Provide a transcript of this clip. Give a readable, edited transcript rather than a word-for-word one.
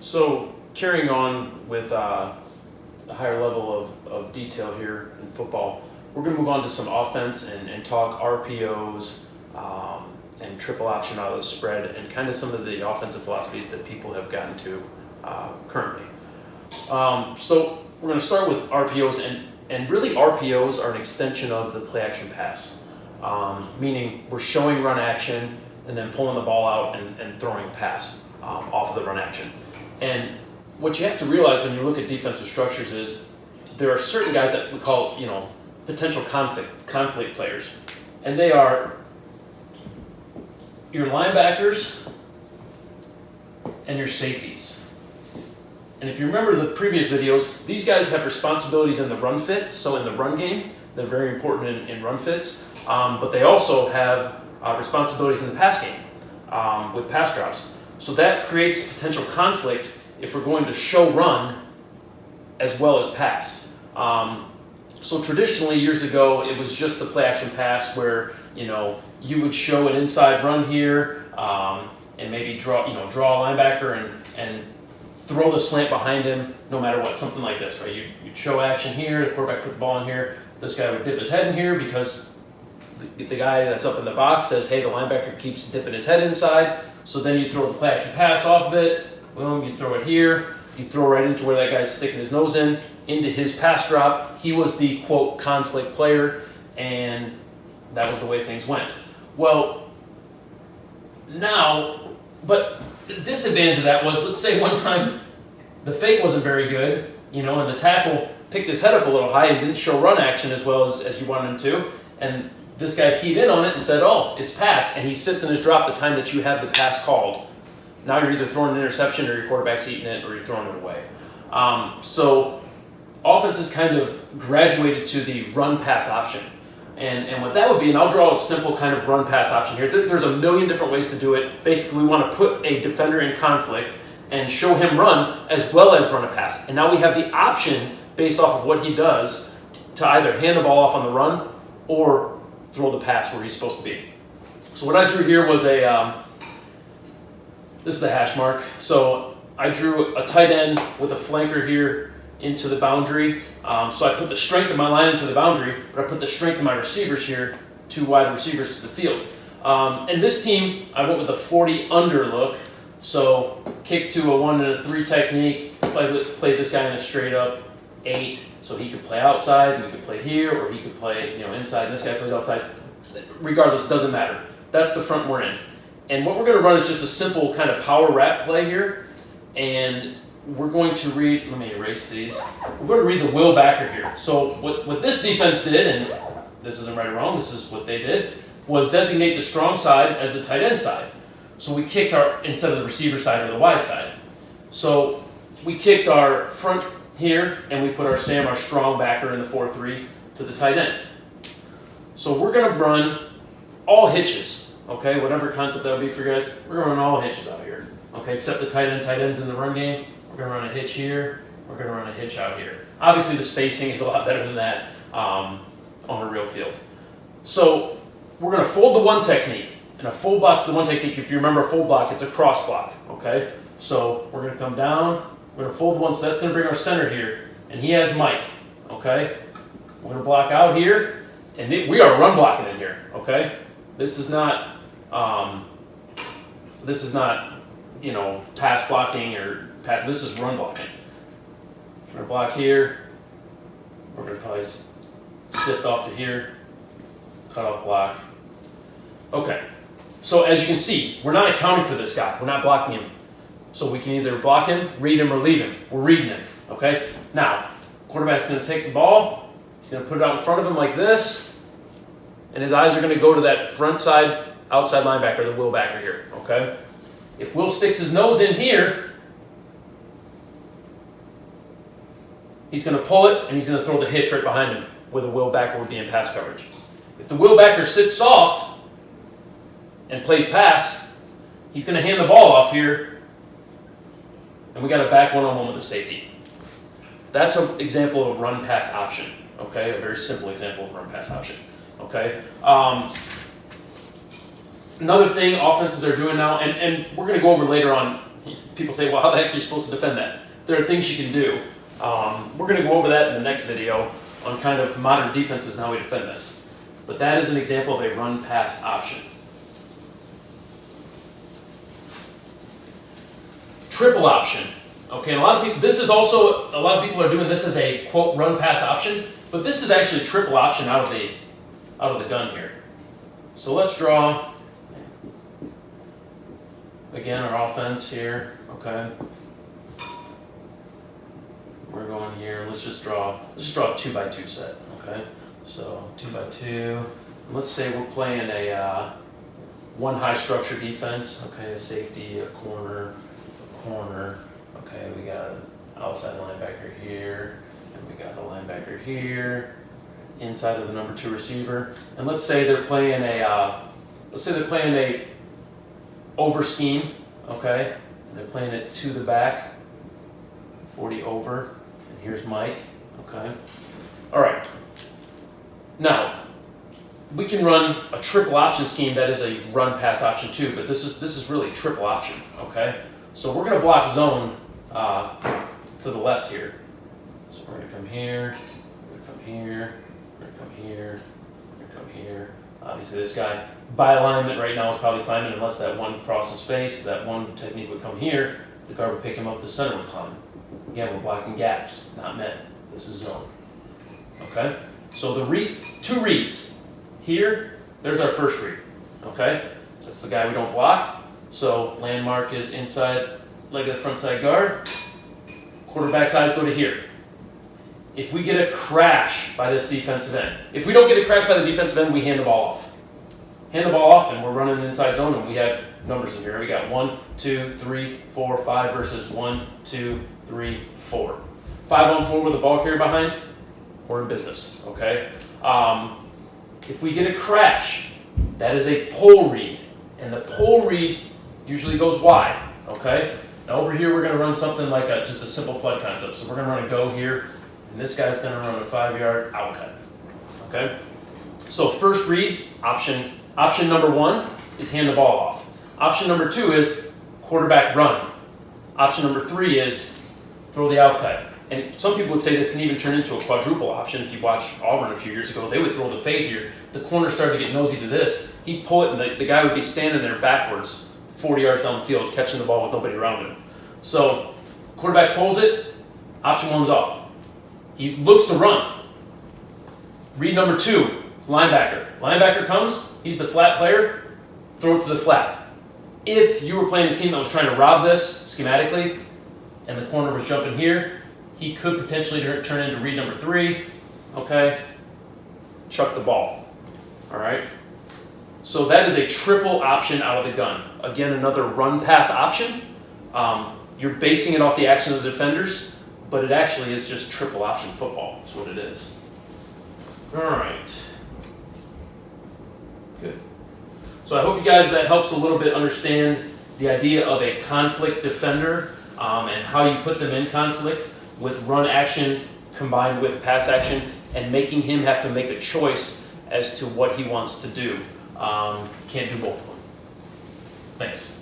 So carrying on with the higher level of detail here in football, we're going to move on to some offense and talk RPOs and triple option out of the spread and kind of some of the offensive philosophies that people have gotten to currently. So we're going to start with RPOs, and really RPOs are an extension of the play action pass, meaning we're showing run action and then pulling the ball out and throwing a pass off of the run action. And what you have to realize when you look at defensive structures is there are certain guys that we call, potential conflict players. And they are your linebackers and your safeties. And if you remember the previous videos, these guys have responsibilities in the run fit, so in the run game. They're very important in run fits. But they also have responsibilities in the pass game with pass drops. So that creates potential conflict if we're going to show run as well as pass. So traditionally, years ago, it was just the play action pass where you would show an inside run here and maybe draw a linebacker and throw the slant behind him no matter what, something like this, right? You'd show action here, the quarterback put the ball in here, this guy would dip his head in here because the guy that's up in the box says, hey, the linebacker keeps dipping his head inside. So then you throw the play action pass off of it, boom, you throw it here, you throw right into where that guy's sticking his nose into his pass drop. He was the, quote, conflict player, and that was the way things went. Well, now, but the disadvantage of that was, let's say one time the fake wasn't very good, and the tackle picked his head up a little high and didn't show run action as well as you wanted him to, and this guy keyed in on it and said, oh, it's pass, and he sits in his drop the time that you have the pass called. Now you're either throwing an interception or your quarterback's eating it or you're throwing it away. So offense is kind of graduated to the run-pass option. And what that would be, and I'll draw a simple kind of run-pass option here. There's a million different ways to do it. Basically, we want to put a defender in conflict and show him run as well as run a pass. And now we have the option, based off of what he does, to either hand the ball off on the run or throw the pass where he's supposed to be. So what I drew here was this is a hash mark. So I drew a tight end with a flanker here into the boundary. So I put the strength of my line into the boundary, but I put the strength of my receivers here, 2 wide receivers to the field. And this team, I went with a 40 under look. So kick to a 1 and a 3 technique, played this guy in a straight up 8. So he could play outside, and we could play here, or he could play inside, and this guy plays outside. Regardless, it doesn't matter. That's the front we're in. And what we're going to run is just a simple kind of power wrap play here. And we're going to read, let me erase these. We're going to read the Will Backer here. So what this defense did, and this isn't right or wrong, this is what they did, was designate the strong side as the tight end side. So we kicked instead of the receiver side or the wide side. So we kicked our front here, and we put our strong backer in the 4-3 to the tight end. So we're going to run all hitches, okay? Whatever concept that would be for you guys, we're going to run all hitches out here, okay? Except the tight ends in the run game. We're going to run a hitch here. We're going to run a hitch out here. Obviously, the spacing is a lot better than that on a real field. So we're going to fold the one technique. And a full block to the one technique, if you remember a full block, it's a cross block, okay? So we're going to come down. We're going to fold one, so that's going to bring our center here. And he has Mike, okay? We're going to block out here. And we are run blocking in here, okay? This is not, pass blocking or pass. This is run blocking. We're going to block here. We're going to probably sift off to here. Cut off block. Okay. So as you can see, we're not accounting for this guy. We're not blocking him. So we can either block him, read him, or leave him. We're reading him, okay? Now, quarterback's going to take the ball. He's going to put it out in front of him like this. And his eyes are going to go to that front side, outside linebacker, the Will Backer here, okay? If Will sticks his nose in here, he's going to pull it, and he's going to throw the hitch right behind him, where the Will Backer would be in pass coverage. If the Will Backer sits soft and plays pass, he's going to hand the ball off here, and we got a back one-on-one with the safety. That's an example of a run-pass option, okay? A very simple example of a run-pass option, okay? Another thing offenses are doing now, and we're going to go over later on people say, well, how the heck are you supposed to defend that? There are things you can do. We're going to go over that in the next video on kind of modern defenses and how we defend this. But that is an example of a run-pass option. Triple option. Okay, and a lot of people are doing this as a quote run-pass option, but this is actually triple option out of the gun here. So let's draw again our offense here. Okay, we're going here. Let's just draw a 2x2 set. Okay, so 2x2. Let's say we're playing a one high structure defense. Okay, a safety, a corner. Okay, we got an outside linebacker here, and we got a linebacker here, inside of the number 2 receiver. And let's say they're playing a over scheme. Okay, and they're playing it to the back, 40 over, and here's Mike. Okay, all right. Now we can run a triple option scheme that is a run pass option too, but this is really triple option. Okay. So we're going to block zone to the left here. So we're going to come here, we're going to come here, we're going to come here, we're going to come here. Obviously this guy, by alignment right now, is probably climbing unless that one crosses face. That one technique would come here. The guard would pick him up, the center would climb. Again, we're blocking gaps, not men. This is zone. Okay? So the two reads. Here, there's our first read. Okay? That's the guy we don't block. So landmark is inside leg of the front side guard. Quarterback's eyes go to here. If we get a crash by this defensive end, if we don't get a crash by the defensive end, we hand the ball off. Hand the ball off and we're running inside zone and we have numbers in here. We got 1, 2, 3, 4, 5 versus 1, 2, 3, 4. 5 on 4 with the ball carrier behind, we're in business, okay? If we get a crash, that is a pull read. And the pull read usually goes wide, okay? Now over here we're going to run something like just a simple flood concept. So we're going to run a go here, and this guy's going to run a 5-yard out cut, okay? So first read, option number 1 is hand the ball off. Option number 2 is quarterback run. Option number 3 is throw the out cut. And some people would say this can even turn into a quadruple option. If you watched Auburn a few years ago, they would throw the fade here. The corner started to get nosy to this. He'd pull it, and the guy would be standing there backwards, 40 yards down the field, catching the ball with nobody around him. So quarterback pulls it, option 1's off. He looks to run. Read number 2, linebacker. Linebacker comes, he's the flat player, throw it to the flat. If you were playing a team that was trying to rob this schematically, and the corner was jumping here, he could potentially turn into read number 3, okay? Chuck the ball, all right? So that is a triple option out of the gun. Again, another run-pass option. You're basing it off the action of the defenders, but it actually is just triple option football. That's what it is. All right. Good. So I hope you guys, that helps a little bit understand the idea of a conflict defender and how you put them in conflict with run action combined with pass action and making him have to make a choice as to what he wants to do. Can't do both of them. Thanks.